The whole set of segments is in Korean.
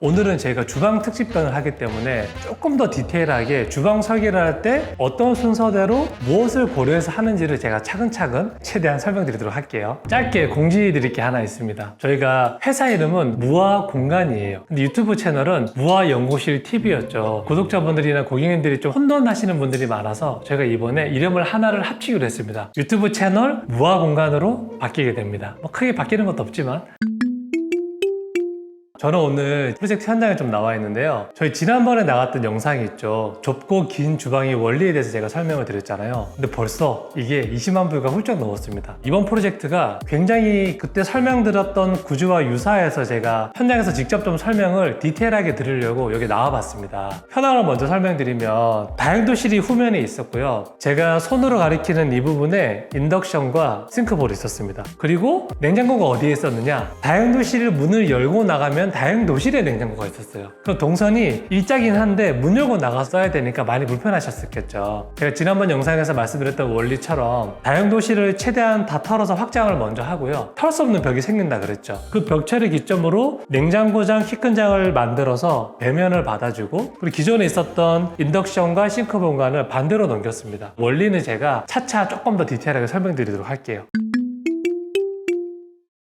오늘은 제가 주방 특집편을 하기 때문에 조금 더 디테일하게 주방 설계를 할 때 어떤 순서대로 무엇을 고려해서 하는지를 제가 차근차근 최대한 설명드리도록 할게요. 짧게 공지드릴 게 하나 있습니다. 저희가 회사 이름은 무아공간이에요. 근데 유튜브 채널은 무아연구실 TV였죠. 구독자분들이나 고객님들이 좀 혼돈하시는 분들이 많아서 저희가 이번에 이름을 하나를 합치기로 했습니다. 유튜브 채널 무아공간으로 바뀌게 됩니다. 뭐 크게 바뀌는 것도 없지만 저는 오늘 프로젝트 현장에 좀 나와 있는데요. 저희 지난번에 나갔던 영상이 있죠. 좁고 긴 주방의 원리에 대해서 제가 설명을 드렸잖아요. 근데 벌써 이게 20만 뷰가 훌쩍 넘었습니다. 이번 프로젝트가 굉장히 그때 설명드렸던 구조와 유사해서 제가 현장에서 직접 좀 설명을 디테일하게 드리려고 여기 나와봤습니다. 현황을 먼저 설명드리면 다용도실이 후면에 있었고요. 제가 손으로 가리키는 이 부분에 인덕션과 싱크볼이 있었습니다. 그리고 냉장고가 어디에 있었느냐? 다용도실 문을 열고 나가면 다용도실에 냉장고가 있었어요. 그럼 동선이 일자긴 한데 문 열고 나갔어야 되니까 많이 불편하셨겠죠. 제가 지난번 영상에서 말씀드렸던 원리처럼 다용도실을 최대한 다 털어서 확장을 먼저 하고요. 털 수 없는 벽이 생긴다 그랬죠. 그 벽체를 기점으로 냉장고장 키 큰 장을 만들어서 배면을 받아주고 그리고 기존에 있었던 인덕션과 싱크 공간을 반대로 넘겼습니다. 원리는 제가 차차 조금 더 디테일하게 설명드리도록 할게요.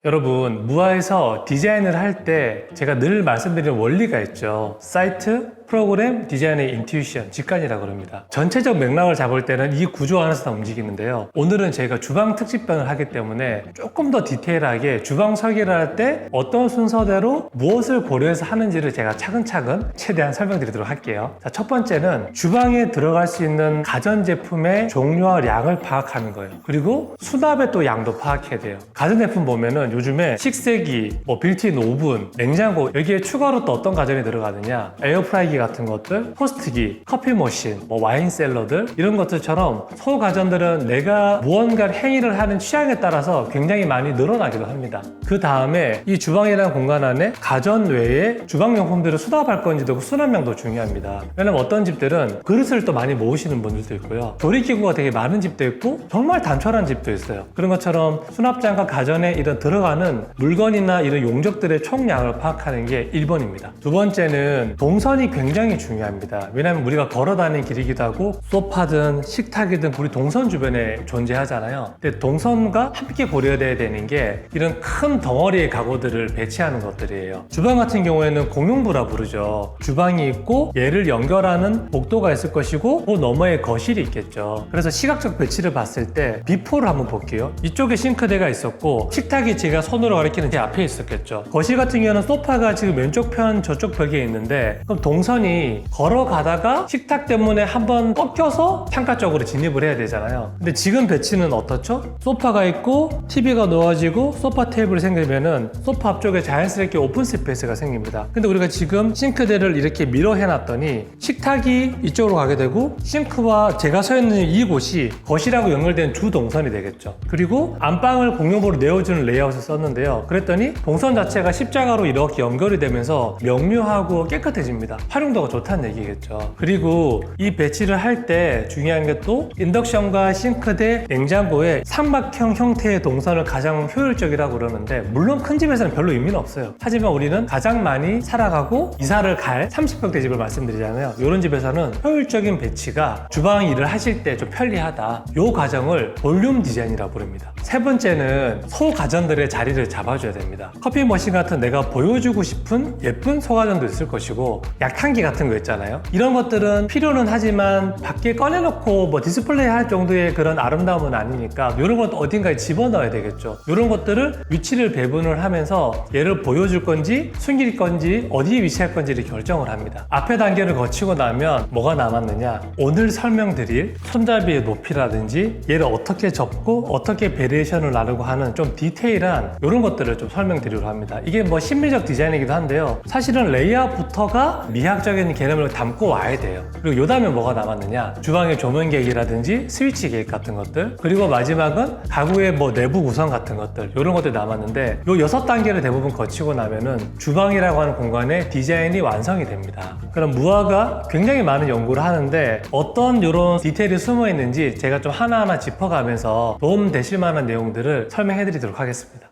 여러분, 무아에서 디자인을 할 때 제가 늘 말씀드리는 원리가 있죠. 사이트, 프로그램, 디자인의 인투이션, 직관이라고 그럽니다. 전체적 맥락을 잡을 때는 이 구조 안에서 다 움직이는데요. 오늘은 제가 주방 특집편을 하기 때문에 조금 더 디테일하게 주방 설계를 할 때 어떤 순서대로 무엇을 고려해서 하는지를 제가 차근차근 최대한 설명드리도록 할게요. 자, 첫 번째는 주방에 들어갈 수 있는 가전제품의 종류와 량을 파악하는 거예요. 그리고 수납의 또 양도 파악해야 돼요. 가전제품 보면은 요즘에 식세기, 빌트인 오븐, 냉장고 여기에 추가로 또 어떤 가전이 들어가느냐, 에어프라이기 같은 것들, 토스트기, 커피 머신, 와인 셀러들 이런 것들처럼 소가전들은 내가 무언가 행위를 하는 취향에 따라서 굉장히 많이 늘어나기도 합니다. 그 다음에 이 주방이라는 공간 안에 가전 외에 주방용품들을 수납할 건지도 수납량도 중요합니다. 왜냐면 어떤 집들은 그릇을 또 많이 모으시는 분들도 있고요. 조리기구가 되게 많은 집도 있고 정말 단촐한 집도 있어요. 그런 것처럼 수납장과 가전에 이런 들어가는 물건이나 이런 용접들의 총량을 파악하는 게 1번입니다. 두 번째는 동선이 굉장히 중요합니다. 왜냐하면 우리가 걸어다니는 길이기도 하고 소파든 식탁이든 우리 동선 주변에 존재하잖아요. 근데 동선과 함께 고려돼야 되는 게 이런 큰 덩어리의 가구들을 배치하는 것들이에요. 주방 같은 경우에는 공용부라 부르죠. 주방이 있고 얘를 연결하는 복도가 있을 것이고 그 너머에 거실이 있겠죠. 그래서 시각적 배치를 봤을 때 비포를 한번 볼게요. 이쪽에 싱크대가 있었고 식탁이 제가 손으로 가리키는 제 앞에 있었겠죠. 거실 같은 경우는 소파가 지금 왼쪽 편 저쪽 벽에 있는데 그럼 동선이 걸어가다가 식탁 때문에 한번 꺾여서 창가 쪽으로 진입을 해야 되잖아요. 근데 지금 배치는 어떻죠? 소파가 있고 TV가 놓아지고 소파 테이블이 생기면은 소파 앞쪽에 자연스럽게 오픈 스페이스가 생깁니다. 근데 우리가 지금 싱크대를 이렇게 밀어 해놨더니 식탁이 이쪽으로 가게 되고 싱크와 제가 서 있는 이곳이 거실하고 연결된 주 동선이 되겠죠. 그리고 안방을 공용부로 내어주는 레이아웃을 썼는데요. 그랬더니 동선 자체가 십자가로 이렇게 연결이 되면서 명료하고 깨끗해집니다. 활용도가 좋다는 얘기겠죠. 그리고 이 배치를 할 때 중요한 게 또 인덕션과 싱크대, 냉장고의 삼각형 형태의 동선을 가장 효율적이라고 그러는데 물론 큰 집에서는 별로 의미는 없어요. 하지만 우리는 가장 많이 살아가고 이사를 갈 30평대 집을 말씀드리잖아요. 이런 집에서는 효율적인 배치가 주방 일을 하실 때 좀 편리하다. 이 과정을 볼륨 디자인이라고 부릅니다. 세 번째는 소가전들의 자리를 잡아줘야 됩니다. 커피 머신 같은 내가 보여주고 싶은 예쁜 소가전도 있을 것이고 약탕기 같은 거 있잖아요. 이런 것들은 필요는 하지만 밖에 꺼내놓고 디스플레이 할 정도의 그런 아름다움은 아니니까 이런 것도 어딘가에 집어넣어야 되겠죠. 이런 것들을 위치를 배분을 하면서 얘를 보여줄 건지 숨길 건지 어디에 위치할 건지를 결정을 합니다. 앞에 단계를 거치고 나면 뭐가 남았느냐, 오늘 설명드릴 손잡이의 높이라든지 얘를 어떻게 접고 어떻게 베리에이션을 나누고 하는 좀 디테일한 이런 것들을 좀 설명드리려고 합니다. 이게 심리적 디자인이기도 한데요. 사실은 레이아웃부터가 미학적인 개념을 담고 와야 돼요. 그리고 요 다음에 뭐가 남았느냐, 주방의 조명 계획이라든지 스위치 계획 같은 것들, 그리고 마지막은 가구의 내부 구성 같은 것들, 이런 것들이 남았는데 요 6단계를 대부분 거치고 나면은 주방이라고 하는 공간의 디자인이 완성이 됩니다. 그럼 무아가 굉장히 많은 연구를 하는데 어떤 이런 디테일이 숨어 있는지 제가 좀 하나하나 짚어가면서 도움 되실 만한 내용들을 설명해 드리도록 하겠습니다.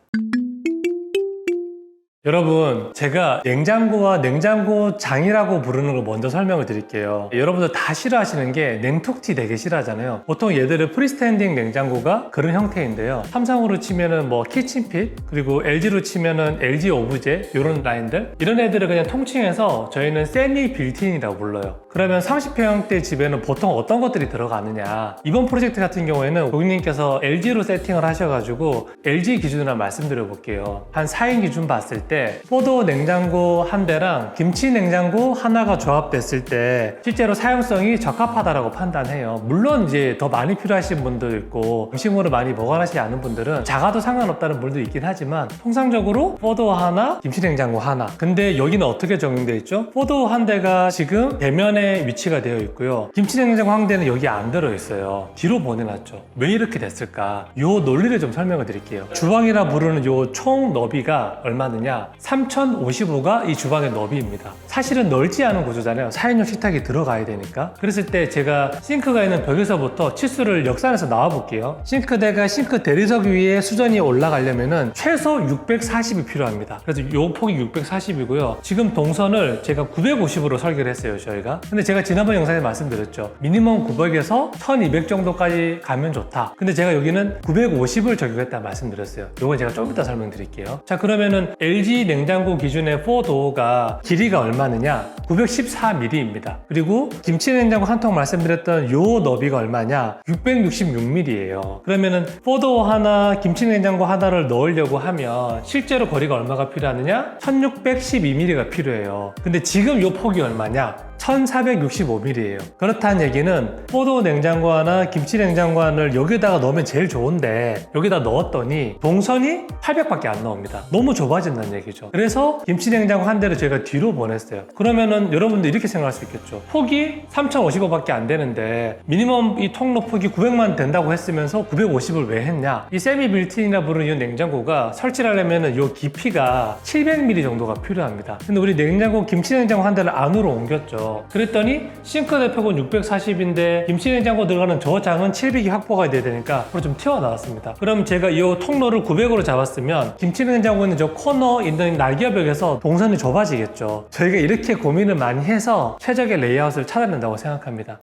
여러분, 제가 냉장고와 냉장고장이라고 부르는 걸 먼저 설명을 드릴게요. 여러분들 다 싫어하시는 게 냉톡티 되게 싫어하잖아요. 보통 얘들은 프리스탠딩 냉장고가 그런 형태인데요. 삼성으로 치면은 뭐 키친핏, 그리고 LG로 치면은 LG 오브제 이런 라인들, 이런 애들을 그냥 통칭해서 저희는 세미 빌트인이라고 불러요. 그러면 30평형대 집에는 보통 어떤 것들이 들어가느냐, 이번 프로젝트 같은 경우에는 고객님께서 LG로 세팅을 하셔가지고 LG 기준으로 말씀드려 볼게요. 한 4인 기준 봤을 때 포도 냉장고 한 대랑 김치 냉장고 하나가 조합됐을 때 실제로 사용성이 적합하다라고 판단해요. 물론 이제 더 많이 필요하신 분도 있고 음식물을 많이 보관하시지 않은 분들은 작아도 상관없다는 분도 있긴 하지만 통상적으로 포도 하나, 김치 냉장고 하나. 근데 여기는 어떻게 적용되어 있죠? 포도 한 대가 지금 대면에 위치가 되어 있고요. 김치 냉장고 한 대는 여기 안 들어있어요. 뒤로 보내놨죠. 왜 이렇게 됐을까? 요 논리를 좀 설명을 드릴게요. 주방이라 부르는 요 총 너비가 얼마느냐? 3055가 이 주방의 너비입니다. 사실은 넓지 않은 구조잖아요. 4인용 식탁이 들어가야 되니까. 그랬을 때 제가 싱크가 있는 벽에서부터 치수를 역산해서 나와 볼게요. 싱크대가 싱크 대리석 위에 수전이 올라가려면은 최소 640이 필요합니다. 그래서 요 폭이 640이고요. 지금 동선을 제가 950으로 설계를 했어요, 저희가. 근데 제가 지난번 영상에 말씀드렸죠. 미니멈 900에서 1200 정도까지 가면 좋다. 근데 제가 여기는 950을 적용했다 말씀드렸어요. 요건 제가 좀 이따 설명드릴게요. 자, 그러면은 LG 냉장고 기준의 4도어가 길이가 얼마느냐? 914mm입니다. 그리고 김치 냉장고 한 통 말씀드렸던 요 너비가 얼마냐? 666mm예요. 그러면은 4도어 하나, 김치 냉장고 하나를 넣으려고 하면 실제로 거리가 얼마가 필요하느냐? 1612mm가 필요해요. 근데 지금 요 폭이 얼마냐? 1465mm예요. 그렇다는 얘기는 포도 냉장고 하나, 김치 냉장고 하나를 여기다가 넣으면 제일 좋은데 여기다 넣었더니 동선이 800밖에 안 나옵니다. 너무 좁아진다는 얘기죠. 그래서 김치 냉장고 한 대를 저희가 뒤로 보냈어요. 그러면은 여러분들 이렇게 생각할 수 있겠죠. 폭이 3055밖에 안 되는데 미니멈 이 통로 폭이 900만 된다고 했으면서 950을 왜 했냐? 이 세미 빌트인이라 부르는 이 냉장고가 설치를 하려면은 이 깊이가 700mm 정도가 필요합니다. 근데 우리 냉장고, 김치 냉장고 한 대를 안으로 옮겼죠. 그랬더니 싱크대 폭은 640인데 김치냉장고 들어가는 저 장은 700이 확보가 돼야 되니까 앞으로 좀 튀어나왔습니다. 그럼 제가 이 통로를 900으로 잡았으면 김치냉장고 있는 저 코너 있는 날개벽에서 동선이 좁아지겠죠. 저희가 이렇게 고민을 많이 해서 최적의 레이아웃을 찾아낸다고 생각합니다.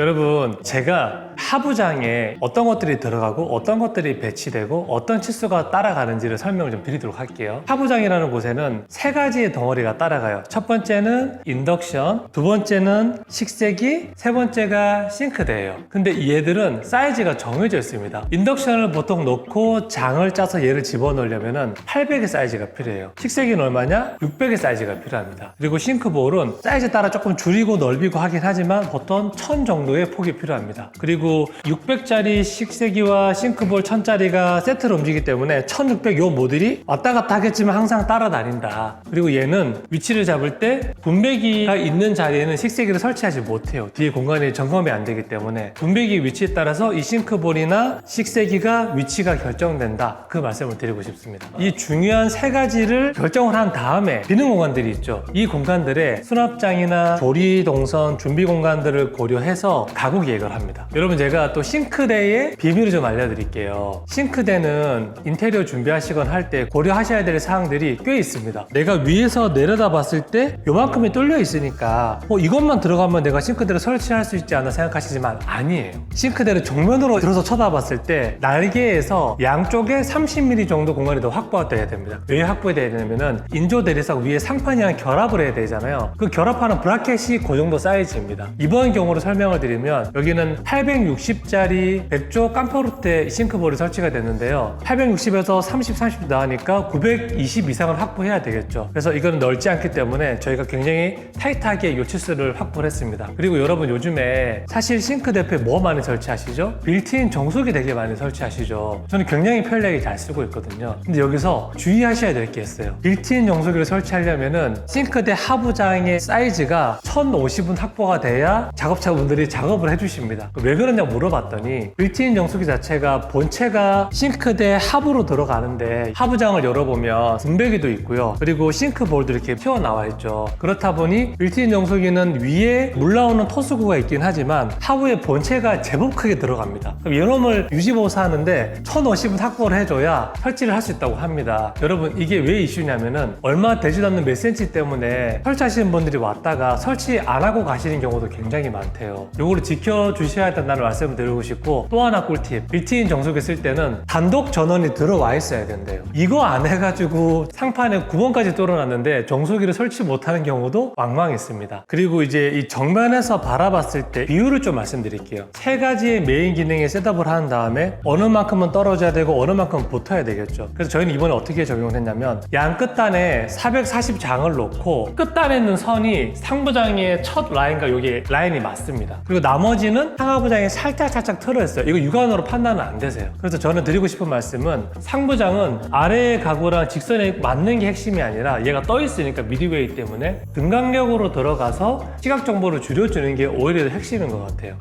여러분, 제가 하부장에 어떤 것들이 들어가고 어떤 것들이 배치되고 어떤 치수가 따라가는지를 설명을 좀 드리도록 할게요. 하부장이라는 곳에는 세 가지의 덩어리가 따라가요. 첫 번째는 인덕션, 두 번째는 식세기, 세 번째가 싱크대예요. 근데 얘들은 사이즈가 정해져 있습니다. 인덕션을 보통 넣고 장을 짜서 얘를 집어넣으려면 800의 사이즈가 필요해요. 식세기는 얼마냐? 600의 사이즈가 필요합니다. 그리고 싱크볼은 사이즈 따라 조금 줄이고 넓이고 하긴 하지만 보통 1000 정도의 폭이 필요합니다. 그리고 600짜리 식세기와 싱크볼 1000짜리가 세트로 움직이기 때문에 1600 요 모듈이 왔다 갔다 하겠지만 항상 따라다닌다. 그리고 얘는 위치를 잡을 때 분배기가 있는 자리에는 식세기를 설치하지 못해요. 뒤에 공간이 점검이 안 되기 때문에 분배기 위치에 따라서 이 싱크볼이나 식세기가 위치가 결정된다. 그 말씀을 드리고 싶습니다. 이 중요한 세 가지를 결정을 한 다음에 비는 공간들이 있죠. 이 공간들에 수납장이나 조리 동선, 준비 공간들을 고려해서 가구 계획을 합니다. 여러분, 제가 또 싱크대의 비밀을 좀 알려드릴게요. 싱크대는 인테리어 준비하시거나 할 때 고려하셔야 될 사항들이 꽤 있습니다. 내가 위에서 내려다 봤을 때 요만큼이 뚫려 있으니까 이것만 들어가면 내가 싱크대를 설치할 수 있지 않나 생각하시지만 아니에요. 싱크대를 정면으로 들어서 쳐다봤을 때 날개에서 양쪽에 30mm 정도 공간이 더 확보가 돼야 됩니다. 왜 확보해야 되냐면은 인조 대리석 위에 상판이랑 결합을 해야 되잖아요. 그 결합하는 브라켓이 그 정도 사이즈입니다. 이번 경우로 설명을 드리면 여기는 860짜리 100조 깜퍼루테 싱크볼이 설치가 됐는데요. 860에서 30 나가니까 920 이상을 확보해야 되겠죠. 그래서 이거는 넓지 않기 때문에 저희가 굉장히 타이트하게 요 치수를 확보를 했습니다. 그리고 여러분, 요즘에 사실 싱크대 옆에 뭐 많이 설치하시죠? 빌트인 정수기 되게 많이 설치하시죠. 저는 굉장히 편리하게 잘 쓰고 있거든요. 근데 여기서 주의하셔야 될 게 있어요. 빌트인 정수기를 설치하려면은 싱크대 하부장의 사이즈가 1050은 확보가 돼야 작업자분들이 작업을 해주십니다. 왜 그러냐 그러냐 물어봤더니 빌트인 정수기 자체가 본체가 싱크대 하부로 들어가는데 하부장을 열어보면 분배기도 있고요. 그리고 싱크볼도 이렇게 튀어나와 있죠. 그렇다 보니 빌트인 정수기는 위에 물 나오는 토수구가 있긴 하지만 하부에 본체가 제법 크게 들어갑니다. 그럼 이놈을 유지보수 하는데 1,050원 확보를 해줘야 설치를 할 수 있다고 합니다. 여러분 이게 왜 이슈냐면은 얼마 되지도 않는 몇 센치 때문에 설치하시는 분들이 왔다가 설치 안 하고 가시는 경우도 굉장히 많대요. 요거를 지켜주셔야 된다는 말씀을 드리고 싶고, 또 하나 꿀팁, 빌트인 정수기 쓸 때는 단독 전원이 들어와 있어야 된대요. 이거 안 해가지고 상판에 구멍까지 뚫어놨는데 정수기를 설치 못하는 경우도 왕왕 있습니다. 그리고 이제 이 정면에서 바라봤을 때 비율을 좀 말씀드릴게요. 세 가지의 메인 기능에 셋업을 한 다음에 어느 만큼은 떨어져야 되고 어느 만큼은 붙어야 되겠죠. 그래서 저희는 이번에 어떻게 적용을 했냐면 양 끝단에 440장을 놓고 끝단에 있는 선이 상부장의 첫 라인과 여기 라인이 맞습니다. 그리고 나머지는 상하부장이 살짝 틀어 있어요. 이거 육안으로 판단은 안 되세요. 그래서 저는 드리고 싶은 말씀은 상부장은 아래의 가구랑 직선에 맞는 게 핵심이 아니라 얘가 떠 있으니까 미드웨이 때문에 등간격으로 들어가서 시각 정보를 줄여주는 게 오히려 더 핵심인 것 같아요.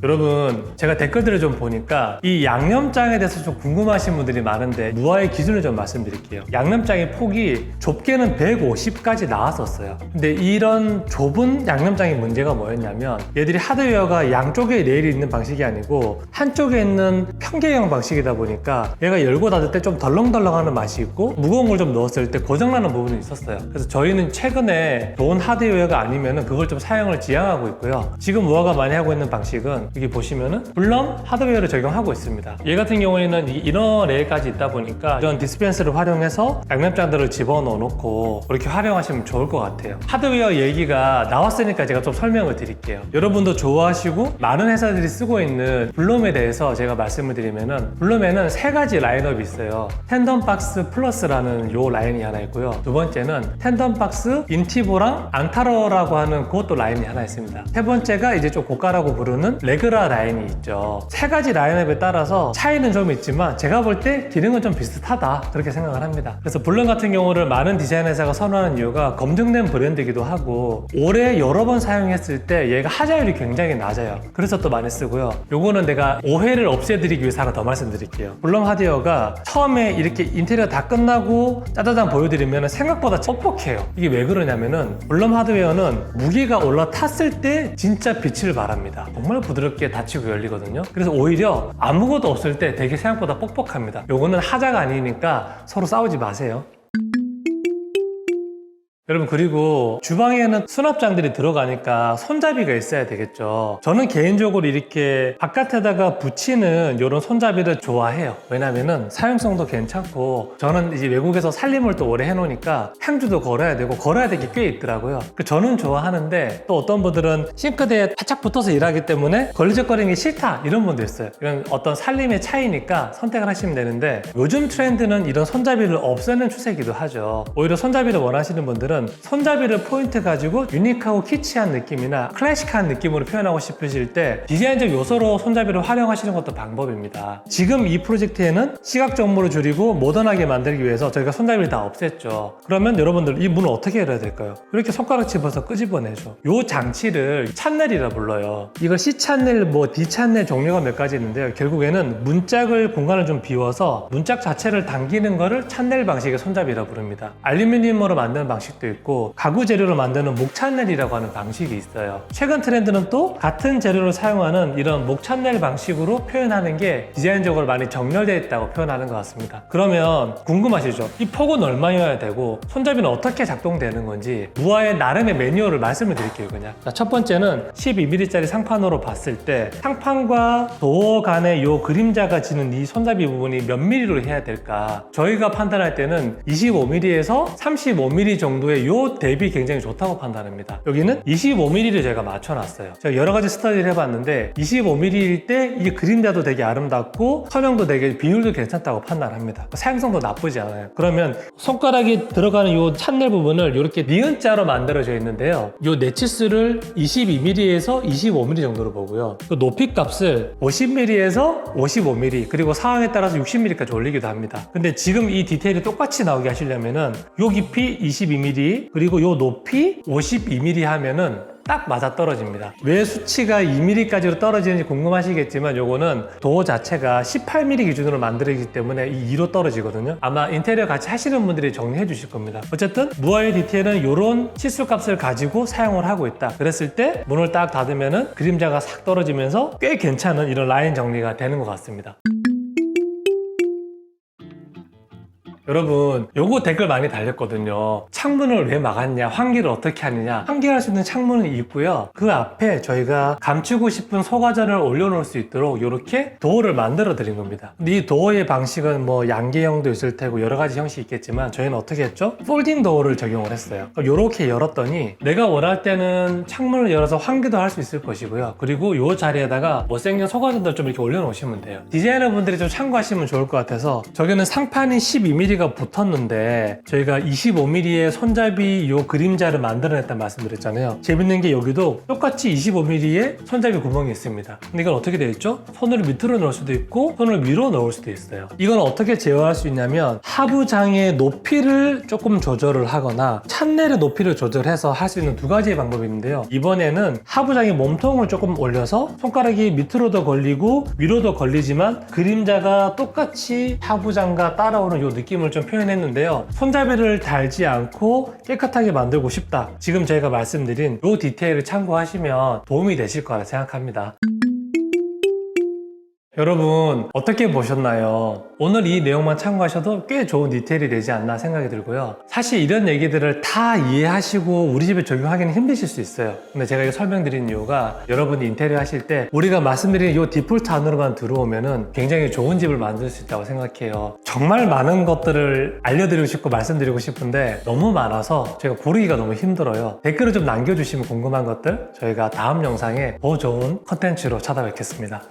여러분 제가 댓글들을 좀 보니까 이 양념장에 대해서 좀 궁금하신 분들이 많은데 무화의 기준을 좀 말씀드릴게요. 양념장의 폭이 좁게는 150까지 나왔었어요. 근데 이런 좁은 양념장의 문제가 뭐였냐면 얘들이 하드웨어가 양쪽에 레일이 있는 방식이 아니고 한쪽에 있는 평계형 방식이다 보니까 얘가 열고 닫을 때 좀 덜렁덜렁하는 맛이 있고 무거운 걸 좀 넣었을 때 고장나는 부분이 있었어요. 그래서 저희는 최근에 좋은 하드웨어가 아니면 그걸 좀 사용을 지향하고 있고요. 지금 무화가 많이 하고 있는 방식은 여기 보시면은 물론 하드웨어를 적용하고 있습니다. 얘 같은 경우에는 이 이너 레일까지 있다 보니까 이런 디스펜서를 활용해서 양념장들을 집어넣어 놓고 그렇게 활용하시면 좋을 것 같아요. 하드웨어 얘기가 나왔으니까 제가 좀 설명을 드릴게요. 여러분도 좋아하시고 많은 회사들이 쓰고 있는 블룸에 대해서 제가 말씀을 드리면은 블룸에는 세 가지 라인업이 있어요. 텐덤박스 플러스라는 요 라인이 하나 있고요. 두 번째는 텐덤박스 인티보랑 앙타러라고 하는 그것도 라인이 하나 있습니다. 세 번째가 이제 좀 고가라고 부르는 레그라 라인이 있죠. 세 가지 라인업에 따라서 차이는 좀 있지만 제가 볼 때 기능은 좀 비슷하다 그렇게 생각을 합니다. 그래서 블룸 같은 경우를 많은 디자인 회사가 선호하는 이유가 검증된 브랜드이기도 하고 올해 여러 번 사용했을 때 얘가 하자율이 굉장히 낮아요. 그래서 또 많이 쓰고요. 요거는 내가 오해를 없애드리기 위해서 하나 더 말씀드릴게요. 블룸 하드웨어가 처음에 이렇게 인테리어 다 끝나고 짜자잔 보여드리면 생각보다 뻑뻑해요. 이게 왜 그러냐면은 블룸 하드웨어는 무게가 올라탔을 때 진짜 빛을 발합니다. 정말 부드럽게 닫히고 열리거든요. 그래서 오히려 아무것도 없을 때 되게 생각보다 뻑뻑합니다. 요거는 하자가 아니니까 서로 싸우지 마세요. 여러분 그리고 주방에는 수납장들이 들어가니까 손잡이가 있어야 되겠죠. 저는 개인적으로 이렇게 바깥에다가 붙이는 이런 손잡이를 좋아해요. 왜냐면은 사용성도 괜찮고 저는 이제 외국에서 살림을 또 오래 해놓으니까 향주도 걸어야 되고 걸어야 될 게 꽤 있더라고요. 저는 좋아하는데 또 어떤 분들은 싱크대에 바짝 붙어서 일하기 때문에 걸리적거리는 게 싫다 이런 분도 있어요. 이건 어떤 살림의 차이니까 선택을 하시면 되는데 요즘 트렌드는 이런 손잡이를 없애는 추세이기도 하죠. 오히려 손잡이를 원하시는 분들은 손잡이를 포인트 가지고 유니크하고 키치한 느낌이나 클래식한 느낌으로 표현하고 싶으실 때 디자인적 요소로 손잡이를 활용하시는 것도 방법입니다. 지금 이 프로젝트에는 시각 정보를 줄이고 모던하게 만들기 위해서 저희가 손잡이를 다 없앴죠. 그러면 여러분들 이 문을 어떻게 열어야 될까요? 이렇게 손가락 집어서 끄집어내죠. 요 장치를 찬넬이라 불러요. 이걸 C찬넬, D찬넬 종류가 몇 가지 있는데요. 결국에는 문짝을 공간을 좀 비워서 문짝 자체를 당기는 거를 찬넬 방식의 손잡이라 부릅니다. 알루미늄으로 만드는 방식도 있고 가구 재료로 만드는 목찬넬이라고 하는 방식이 있어요. 최근 트렌드는 또 같은 재료를 사용하는 이런 목찬넬 방식으로 표현하는 게 디자인적으로 많이 정렬되어 있다고 표현하는 것 같습니다. 그러면 궁금하시죠? 이 폭은 얼마여야 되고 손잡이는 어떻게 작동되는 건지 무화의 나름의 매뉴얼을 말씀을 드릴게요. 그냥 첫 번째는 12mm짜리 상판으로 봤을 때 상판과 도어 간의 요 그림자가 지는 이 손잡이 부분이 몇 mm로 해야 될까? 저희가 판단할 때는 25mm에서 35mm 정도의 요 대비 굉장히 좋다고 판단합니다. 여기는 25mm를 제가 맞춰놨어요. 제가 여러 가지 스터디를 해봤는데 25mm일 때 이 그림자도 되게 아름답고 선형도 되게 비율도 괜찮다고 판단합니다. 사용성도 나쁘지 않아요. 그러면 손가락이 들어가는 요 찬넬 부분을 이렇게 니은자로 만들어져 있는데요. 요 네치스를 22mm에서 25mm 정도로 보고요. 그 높이 값을 50mm에서 55mm 그리고 상황에 따라서 60mm까지 올리기도 합니다. 근데 지금 이 디테일이 똑같이 나오게 하시려면은 요 깊이 22mm 그리고 요 높이 52mm 하면은 딱 맞아떨어집니다. 왜 수치가 2mm까지로 떨어지는지 궁금하시겠지만 요거는 도어 자체가 18mm 기준으로 만들어지기 때문에 이 2로 떨어지거든요. 아마 인테리어 같이 하시는 분들이 정리해 주실 겁니다. 어쨌든 무아의 디테일은 요런 치수 값을 가지고 사용을 하고 있다. 그랬을 때 문을 딱 닫으면은 그림자가 싹 떨어지면서 꽤 괜찮은 이런 라인 정리가 되는 것 같습니다. 여러분, 요거 댓글 많이 달렸거든요. 창문을 왜 막았냐, 환기를 어떻게 하느냐. 환기할 수 있는 창문은 있고요. 그 앞에 저희가 감추고 싶은 소과전을 올려놓을 수 있도록 이렇게 도어를 만들어 드린 겁니다. 근데 이 도어의 방식은 뭐 양계형도 있을 테고 여러 가지 형식이 있겠지만 저희는 어떻게 했죠? 폴딩 도어를 적용을 했어요. 이렇게 열었더니 내가 원할 때는 창문을 열어서 환기도 할 수 있을 것이고요. 그리고 이 자리에다가 못생긴 소과전들 좀 이렇게 올려놓으시면 돼요. 디자이너 분들이 좀 참고하시면 좋을 것 같아서 저기는 상판이 12mm 가 붙었는데 저희가 25mm의 손잡이 요 그림자를 만들어냈다는 말씀드렸잖아요. 재밌는 게 여기도 똑같이 25mm의 손잡이 구멍이 있습니다. 근데 이건 어떻게 되어 있죠? 손을 밑으로 넣을 수도 있고 손을 위로 넣을 수도 있어요. 이건 어떻게 제어할 수 있냐면 하부장의 높이를 조금 조절을 하거나 찬넬의 높이를 조절해서 할 수 있는 두 가지의 방법이 있는데요. 이번에는 하부장의 몸통을 조금 올려서 손가락이 밑으로도 걸리고 위로도 걸리지만 그림자가 똑같이 하부장과 따라오는 요 느낌을 좀 표현했는데요. 손잡이를 달지 않고 깨끗하게 만들고 싶다. 지금 저희가 말씀드린 이 디테일을 참고하시면 도움이 되실 거라 생각합니다. 여러분 어떻게 보셨나요? 오늘 이 내용만 참고하셔도 꽤 좋은 디테일이 되지 않나 생각이 들고요. 사실 이런 얘기들을 다 이해하시고 우리 집에 적용하기는 힘드실 수 있어요. 근데 제가 이거 설명드린 이유가 여러분이 인테리어 하실 때 우리가 말씀드린 이 디폴트 안으로만 들어오면은 굉장히 좋은 집을 만들 수 있다고 생각해요. 정말 많은 것들을 알려드리고 싶고 말씀드리고 싶은데 너무 많아서 제가 고르기가 너무 힘들어요. 댓글을 좀 남겨주시면 궁금한 것들 저희가 다음 영상에 더 좋은 컨텐츠로 찾아뵙겠습니다.